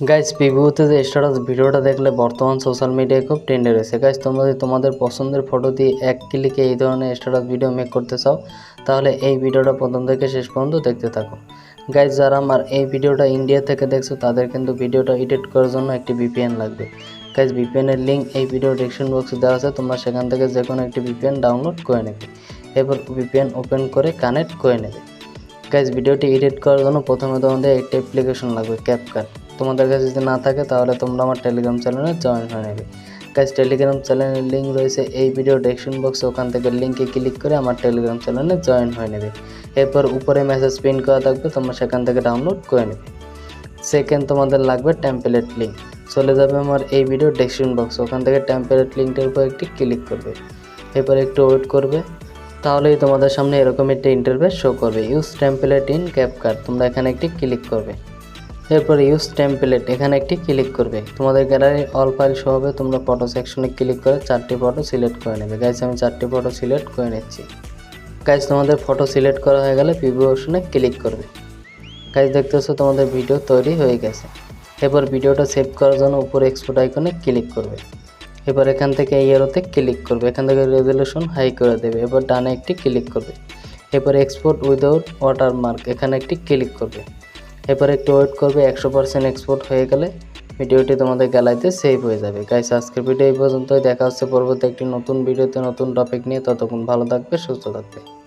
Guys প্রিভিউতে যে status ভিডিওটা দেখলে বর্তমান সোশ্যাল মিডিয়ায় খুব ট্রেন্ডে রয়েছে। গাইস তোমরা যদি তোমাদের পছন্দের ফটো দিয়ে এক ক্লিকে এই ধরনের স্ট্যাটাস ভিডিও মেক করতে চাও তাহলে এই ভিডিওটা প্রথম থেকে শেষ পর্যন্ত দেখতে থাকো। গাইস যারা আমার এই ভিডিওটা ইন্ডিয়া থেকে দেখছো তাদের কিন্তু ভিডিওটা এডিট করার জন্য একটি ভিপিএন লাগবে। গাইস ভিপিএন এর লিঙ্ক এই ভিডিও ডেসক্রিপশন বক্সে দেওয়া আছে, তোমরা সেখান থেকে যে কোনো একটি ভিপিএন ডাউনলোড করে নেবে, এরপর ভিপিএন ওপেন করে কানেক্ট করে নেবে। গাইস ভিডিওটি এডিট করার জন্য প্রথমে তোমাদের একটা অ্যাপ্লিকেশন লাগবে ক্যাপকাট। তোমাদের কাছে যদি না থাকে তাহলে তোমরা আমার টেলিগ্রাম চ্যানেলে জয়েন হয়ে নেবে। গাইস টেলিগ্রাম চ্যানেলের লিঙ্ক রয়েছে এই ভিডিও ডেসক্রিপশন বক্সে, ওখান থেকে লিঙ্কে ক্লিক করে আমার টেলিগ্রাম চ্যানেলে জয়েন হয়ে নেবে। এরপর উপরে মেসেজ পিন করা থাকবে, তোমরা সেখান থেকে ডাউনলোড করে নেবে। সেকেন্ড তোমাদের লাগবে টেমপ্লেট লিঙ্ক, চলে যাবে আমার এই ভিডিও ডেসক্রিপশন বক্স, ওখান থেকে টেমপ্লেট লিঙ্কটার উপর একটি ক্লিক করবে। এরপর একটু ওয়েট করবে, তাহলেই তোমাদের সামনে এরকম একটা ইন্টারফেস শো করবে। ইউজ টেমপ্লেট ইন ক্যাপকাট, তোমরা এখানে একটি ক্লিক করবে। এরপর ইউজ টেমপ্লেট এখানে একটি ক্লিক করবে। তোমাদের গ্যালারি অল ফাইল শো হবে, তোমরা ফটো সেকশনে ক্লিক করে 4টি ফটো সিলেক্ট করে নেবে। গাইস আমি 4টি ফটো সিলেক্ট করে নিচ্ছি। গাইস তোমাদের ফটো সিলেক্ট করা হয়ে গেলে প্রিভিউ অপশনে ক্লিক করবে। গাইস দেখতেছো তোমাদের ভিডিও তৈরি হয়ে গেছে। এরপর ভিডিওটা সেভ করার জন্য উপরে এক্সপোর্ট আইকনে ক্লিক করবে। এবার এখান থেকে এই এরোতে ক্লিক করবে, এখান থেকে রেজলিউশন হাই করে দেবে। এবার ডানে একটি ক্লিক করবে। এরপর এক্সপোর্ট উইদাউট ওয়াটারমার্ক এখানে একটি ক্লিক করবে। এরপর একটু ওয়েট করবে, 100% এক্সপোর্ট হয়ে গেলে ভিডিওটি তোমাদের গ্যালারিতে সেভ হয়ে যাবে। গাইস আজকের ভিডিও এই পর্যন্তই, দেখা হচ্ছে পরবর্তী একটি নতুন ভিডিওতে নতুন টপিক নিয়ে। ততক্ষণ ভালো থাকবে, সুস্থ থাকবে।